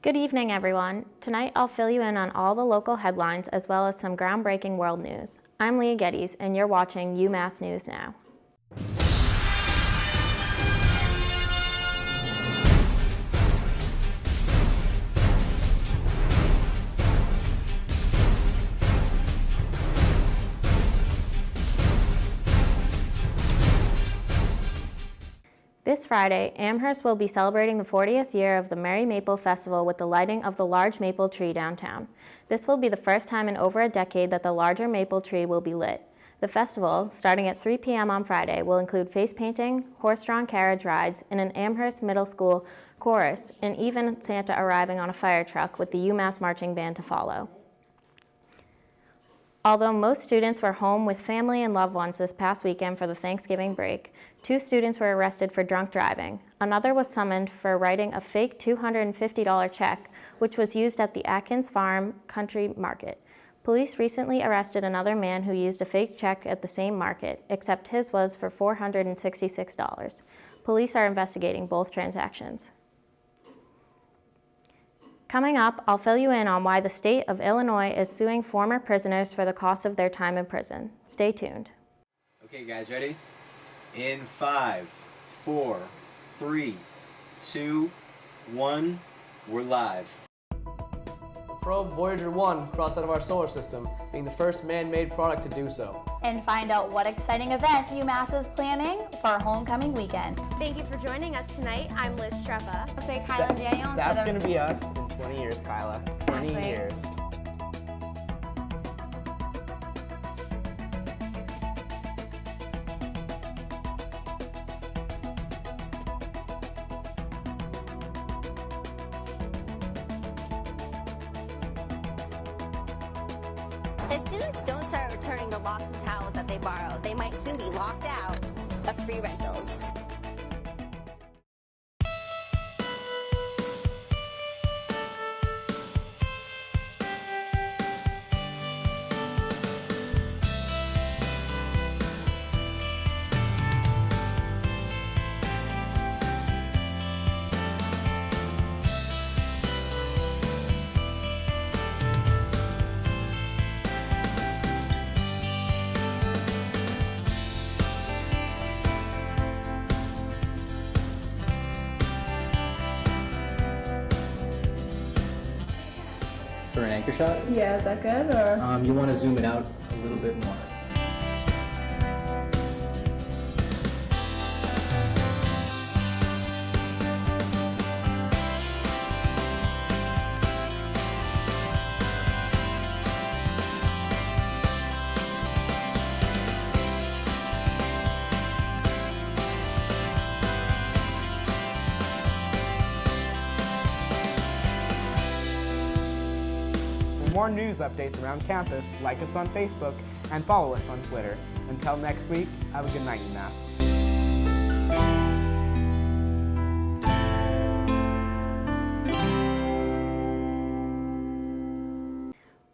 Good evening, everyone. Tonight, I'll fill you in on all the local headlines as well as some groundbreaking world news. I'm Leah Gedies, and you're watching UMass News Now. This Friday, Amherst will be celebrating the 40th year of the Merry Maple Festival with the lighting of the large maple tree downtown. This will be the first time in over a decade that the larger maple tree will be lit. The festival, starting at 3 p.m. on Friday, will include face painting, horse-drawn carriage rides, and an Amherst Middle School chorus, and even Santa arriving on a fire truck with the UMass marching band to follow. Although most students were home with family and loved ones this past weekend for the Thanksgiving break, 2 students were arrested for drunk driving. Another was summoned for writing a fake $250 check, which was used at the Atkins Farm Country Market. Police recently arrested another man who used a fake check at the same market, except his was for $466. Police are investigating both transactions. Coming up, I'll fill you in on why the state of Illinois is suing former prisoners for the cost of their time in prison. Stay tuned. Okay, guys, ready? In 5, 4, 3, 2, 1, we're live. Probe Voyager 1 crossed out of our solar system, being the first man-made product to do so. And find out what exciting event UMass is planning for our homecoming weekend. Thank you for joining us tonight. I'm Liz Streppa. I'll say Kyla and Daniel. That's going to be us in 20 years, Kyla. 20 Exactly. years. If students don't start returning the locks and towels that they borrow, they might soon be locked out of free rentals. For an anchor shot, Yeah, is that good or? you want to zoom it out a little bit more. For more news updates around campus, like us on Facebook and follow us on Twitter. Until next week, have a good night, UMass.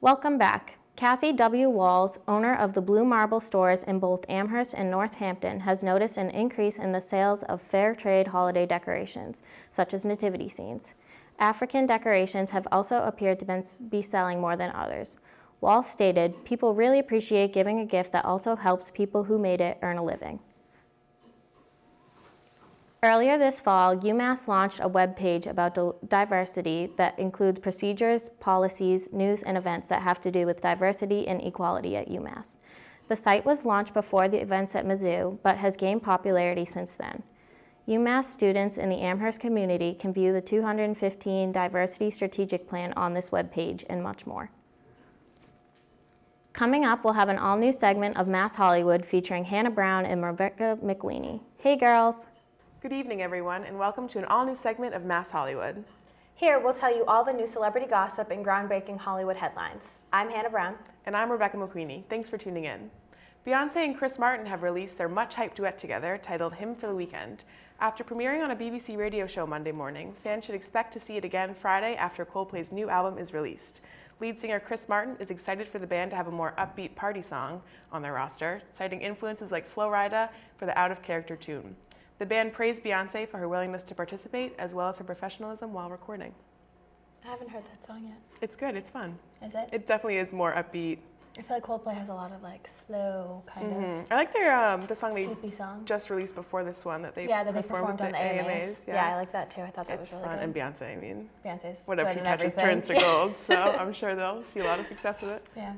Welcome back. Kathy W. Walls, owner of the Blue Marble stores in both Amherst and Northampton, has noticed an increase in the sales of fair trade holiday decorations, such as nativity scenes. African decorations have also appeared to be selling more than others. Walls stated, "People really appreciate giving a gift that also helps people who made it earn a living." Earlier this fall, UMass launched a web page about diversity that includes procedures, policies, news, and events that have to do with diversity and equality at UMass. The site was launched before the events at Mizzou, but has gained popularity since then. UMass students in the Amherst community can view the 215 Diversity Strategic Plan on this webpage and much more. Coming up, we'll have an all-new segment of Mass Hollywood featuring Hannah Brown and Rebecca McWeeny. Hey, girls. Good evening, everyone, and welcome to an all-new segment of Mass Hollywood. Here, we'll tell you all the new celebrity gossip and groundbreaking Hollywood headlines. I'm Hannah Brown. And I'm Rebecca McWeeny. Thanks for tuning in. Beyonce and Chris Martin have released their much-hyped duet together titled Hymn for the Weekend. After premiering on a BBC radio show Monday morning, fans should expect to see it again Friday after Coldplay's new album is released. Lead singer Chris Martin is excited for the band to have a more upbeat party song on their roster, citing influences like Flo Rida for the out-of-character tune. The band praised Beyonce for her willingness to participate, as well as her professionalism while recording. I haven't heard that song yet. It's good. It's fun. Is it? It definitely is more upbeat. I feel like Coldplay has a lot of like slow kind of I like their the song they sleepy songs. just released before this one that they that they performed performed on at the AMAs. Yeah, I like that too. I thought that It's was really fun. good. And Beyonce, I mean, Beyonce's whatever good she in touches everything. turns to gold. So I'm sure they'll see a lot of success with it. Yeah.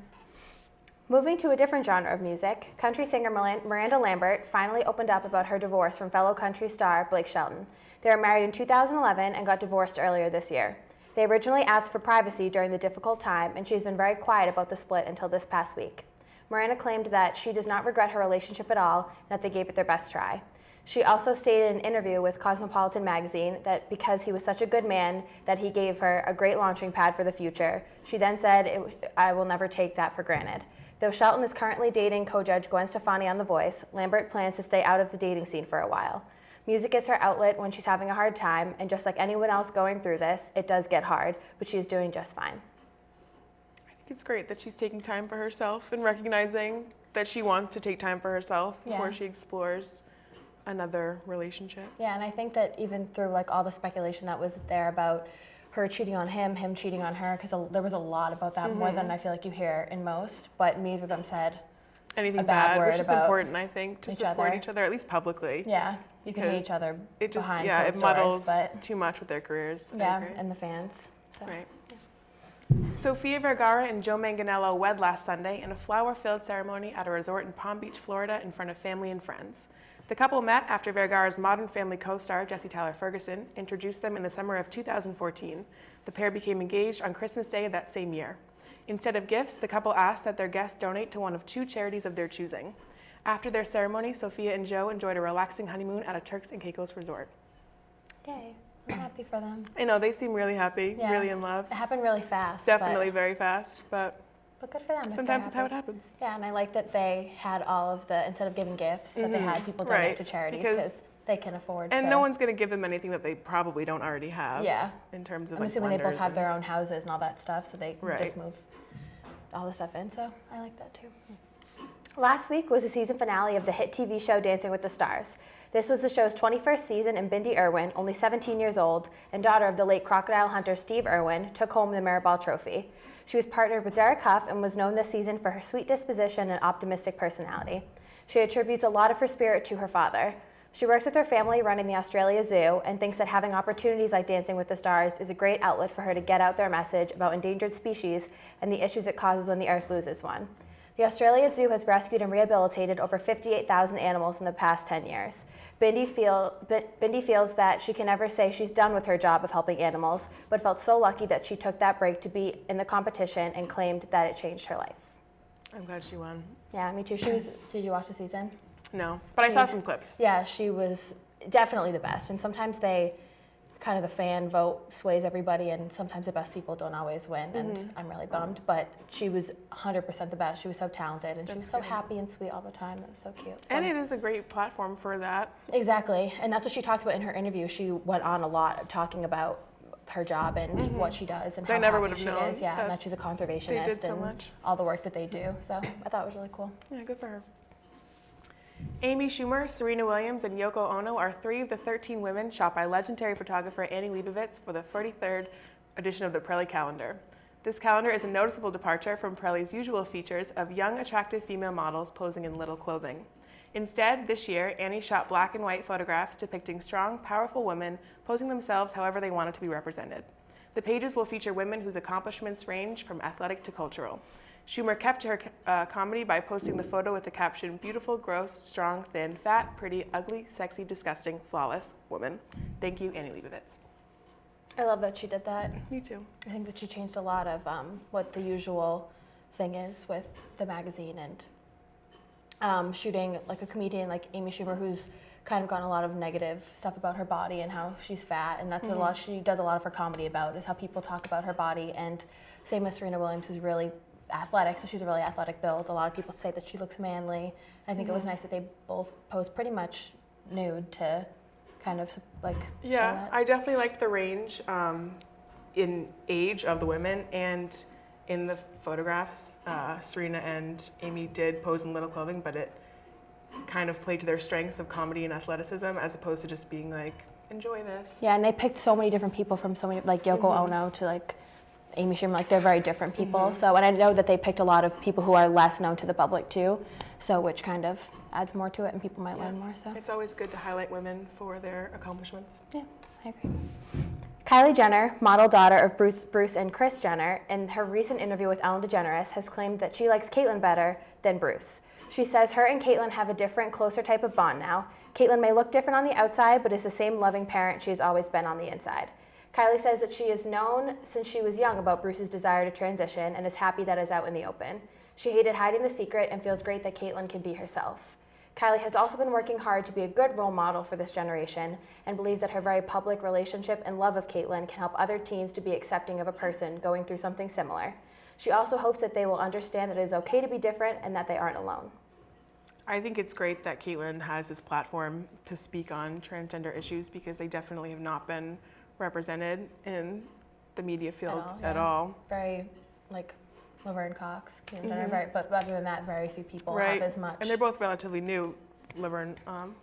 Moving to a different genre of music, country singer Miranda Lambert finally opened up about her divorce from fellow country star Blake Shelton. They were married in 2011 and got divorced earlier this year. They originally asked for privacy during the difficult time, and she's been very quiet about the split until this past week. Miranda claimed that she does not regret her relationship at all and that they gave it their best try. She also stated in an interview with Cosmopolitan magazine that because he was such a good man that he gave her a great launching pad for the future. She then said, "I will never take that for granted." Though Shelton is currently dating co-judge Gwen Stefani on The Voice, Lambert plans to stay out of the dating scene for a while. Music is her outlet when she's having a hard time, and just like anyone else going through this, it does get hard, but she's doing just fine. I think it's great that she's taking time for herself and recognizing that she wants to take time for herself before she explores another relationship. Yeah, and I think that even through like all the speculation that was there about her cheating on him cheating on her, because there was a lot about that, more than I feel like you hear in most, but neither of them said anything a bad bad, word which is about important, I think, to support other. each other, at least publicly. Yeah, you can hate Because each other It just, behind it closed muddles doors, but too much with their careers. I yeah, agree. and the fans. So. Right. Sofia Vergara and Joe Manganiello wed last Sunday in a flower-filled ceremony at a resort in Palm Beach, Florida, in front of family and friends. The couple met after Vergara's Modern Family co-star, Jesse Tyler Ferguson, introduced them in the summer of 2014. The pair became engaged on Christmas Day of that same year. Instead of gifts, the couple asked that their guests donate to one of 2 charities of their choosing. After their ceremony, Sofia and Joe enjoyed a relaxing honeymoon at a Turks and Caicos resort. Yay, I'm happy for them. I know, they seem really happy, Yeah. really in love. It happened really fast. Definitely very fast, but But good for them. if sometimes they're that's how it happy. happens. Yeah, and I like that they had all of the, instead of giving gifts, that they had people donate Right, to charities because- because they can afford And to. no one's going to give them anything that they probably don't already have. Yeah. In terms of I'm like assuming they both blenders have and- their own houses and all that stuff, so they can Right. just move all the stuff in. So I like that too. Last week was the season finale of the hit TV show Dancing with the Stars. This was the show's 21st season, and Bindi Irwin, only 17 years old, and daughter of the late crocodile hunter Steve Irwin, took home the Mirrorball Trophy. She was partnered with Derek Huff and was known this season for her sweet disposition and optimistic personality. She attributes a lot of her spirit to her father. She works with her family running the Australia Zoo and thinks that having opportunities like Dancing with the Stars is a great outlet for her to get out their message about endangered species and the issues it causes when the Earth loses one. The Australia Zoo has rescued and rehabilitated over 58,000 animals in the past 10 years. Bindi feels that she can never say she's done with her job of helping animals, but felt so lucky that she took that break to be in the competition and claimed that it changed her life. I'm glad she won. Yeah, me too. Did you watch the season? No, but I saw some clips. Yeah, she was definitely the best. And sometimes kind of the fan vote sways everybody, and sometimes the best people don't always win, and I'm really bummed. But she was 100% the best. She was so talented, and she was so happy and sweet all the time. It was so cute. So, And it is a great platform for that. exactly, and that's what she talked about in her interview. She went on a lot talking about her job and what she does and I how never happy would have she known is. Yeah, that and that she's a conservationist did so and much. all the work that they do. So I thought it was really cool. Yeah, good for her. Amy Schumer, Serena Williams, and Yoko Ono are 3 of the 13 women shot by legendary photographer Annie Leibovitz for the 43rd edition of the Pirelli calendar. This calendar is a noticeable departure from Pirelli's usual features of young, attractive female models posing in little clothing. Instead, this year, Annie shot black and white photographs depicting strong, powerful women posing themselves however they wanted to be represented. The pages will feature women whose accomplishments range from athletic to cultural. Schumer kept to her comedy by posting the photo with the caption, "Beautiful, gross, strong, thin, fat, pretty, ugly, sexy, disgusting, flawless woman. Thank you, Annie Leibovitz." I love that she did that. Me too. I think that she changed a lot of what the usual thing is with the magazine and shooting like a comedian like Amy Schumer, who's kind of gotten a lot of negative stuff about her body and how she's fat, and that's a lot she does a lot of her comedy about, is how people talk about her body. And same with Serena Williams, who's really athletic, so she's a really athletic build. A lot of people say that she looks manly. I think it was nice that they both posed pretty much nude to kind of like show Yeah, that. I definitely liked the range in age of the women, and in the photographs, Serena and Amy did pose in little clothing, but it kind of played to their strengths of comedy and athleticism as opposed to just being like enjoy this. Yeah, and they picked so many different people from so many, like Yoko Ono to like Amy Schumer, like they're very different people. So, and I know that they picked a lot of people who are less known to the public too, so which kind of adds more to it and people might learn more, so. It's always good to highlight women for their accomplishments. Yeah, I agree. Kylie Jenner, model daughter of Bruce and Kris Jenner, in her recent interview with Ellen DeGeneres, has claimed that she likes Caitlyn better than Bruce. She says her and Caitlyn have a different, closer type of bond now. Caitlyn may look different on the outside, but is the same loving parent she has always been on the inside. Kylie says that she has known since she was young about Bruce's desire to transition and is happy that is out in the open. She hated hiding the secret and feels great that Caitlyn can be herself. Kylie has also been working hard to be a good role model for this generation and believes that her very public relationship and love of Caitlyn can help other teens to be accepting of a person going through something similar. She also hopes that they will understand that it is okay to be different and that they aren't alone. I think it's great that Caitlyn has this platform to speak on transgender issues because they definitely have not been represented in the media field at all. Very, like, Laverne Cox, Caitlyn Jenner, but other than that, very few people have as much. And they're both relatively new, Laverne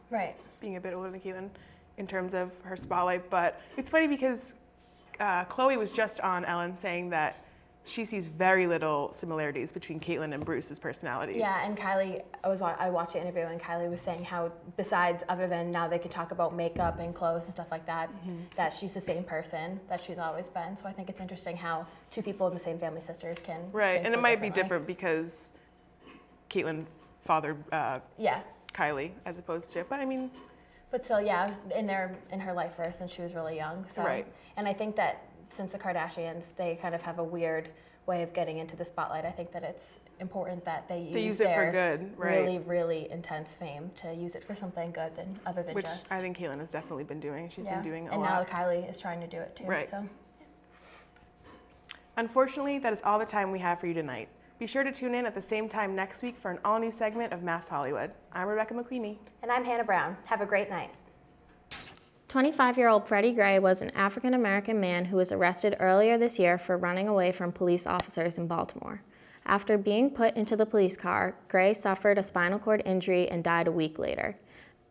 right. being a bit older than Caitlyn in terms of her spotlight. But it's funny because Chloe was just on Ellen saying that she sees very little similarities between Caitlyn and Bruce's personalities. Yeah, and Kylie, I watched the interview and Kylie was saying how besides, other than now they can talk about makeup and clothes and stuff like that, that she's the same person that she's always been. So I think it's interesting how two people in the same family, sisters, can Right, think and so it might be differently. different because Caitlyn fathered Kylie as opposed to, but I mean. But still, yeah, in her life first since she was really young. So, Right. And I think that since the Kardashians, they kind of have a weird way of getting into the spotlight. I think that it's important that they use it their for good, right? really, really intense fame to use it for something good other than Which just. I think Caitlyn has definitely been doing. She's been doing a and lot. now Kylie is trying to do it too. Right. So. Unfortunately, that is all the time we have for you tonight. Be sure to tune in at the same time next week for an all-new segment of Mass Hollywood. I'm Rebecca McQueenie. And I'm Hannah Brown. Have a great night. 25-year-old Freddie Gray was an African-American man who was arrested earlier this year for running away from police officers in Baltimore. After being put into the police car, Gray suffered a spinal cord injury and died a week later.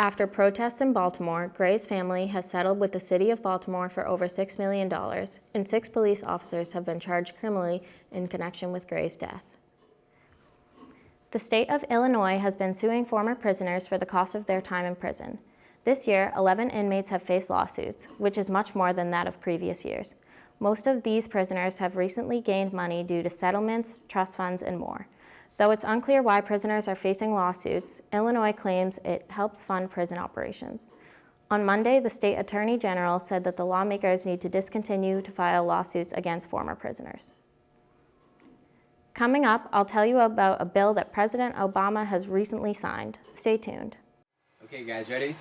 After protests in Baltimore, Gray's family has settled with the city of Baltimore for over $6 million, and 6 police officers have been charged criminally in connection with Gray's death. The state of Illinois has been suing former prisoners for the cost of their time in prison. This year, 11 inmates have faced lawsuits, which is much more than that of previous years. Most of these prisoners have recently gained money due to settlements, trust funds, and more. Though it's unclear why prisoners are facing lawsuits, Illinois claims it helps fund prison operations. On Monday, the state attorney general said that the lawmakers need to discontinue to file lawsuits against former prisoners. Coming up, I'll tell you about a bill that President Obama has recently signed. Stay tuned. Okay, guys, ready?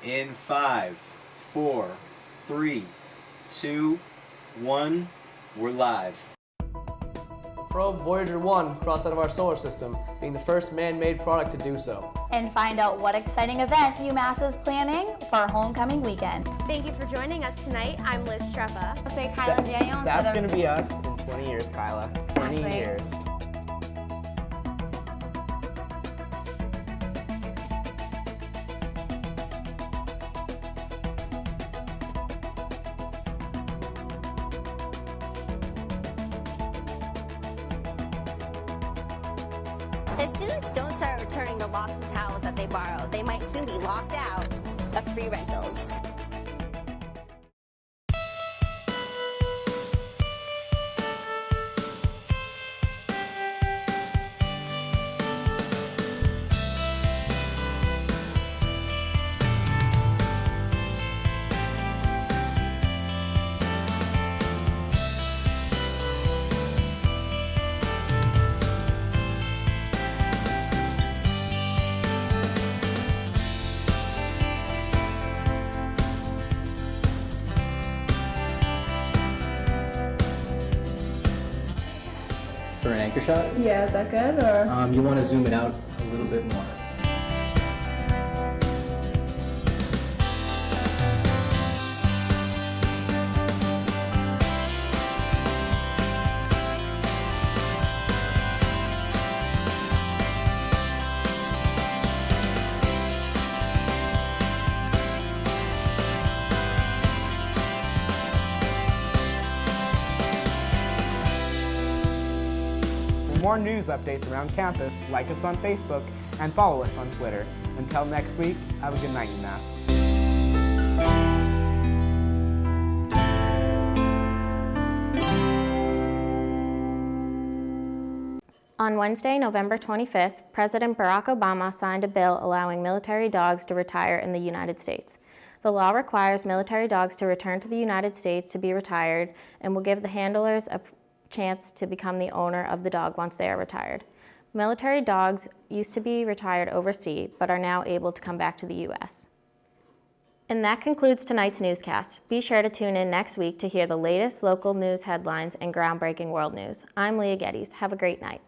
In 5, 4, 3, 2, 1, we're live. Probe Voyager 1 crossed out of our solar system, being the first man-made product to do so. And find out what exciting event UMass is planning for our homecoming weekend. Thank you for joining us tonight. I'm Liz Streppa. That's going to be us in 20 years, Kyla. 20 years. If students don't start returning the locks and towels that they borrow, they might soon be locked out of free rentals. For an anchor shot, Yeah, is that good or? you want to zoom it out a little bit more. more news updates around campus, like us on Facebook and follow us on Twitter. Until next week, have a good night, UMass. On Wednesday, November 25th, President Barack Obama signed a bill allowing military dogs to retire in the United States. The law requires military dogs to return to the United States to be retired and will give the handlers a chance to become the owner of the dog once they are retired. Military dogs used to be retired overseas, but are now able to come back to the U.S. And that concludes tonight's newscast. Be sure to tune in next week to hear the latest local news headlines and groundbreaking world news. I'm Leah Gedies. Have a great night.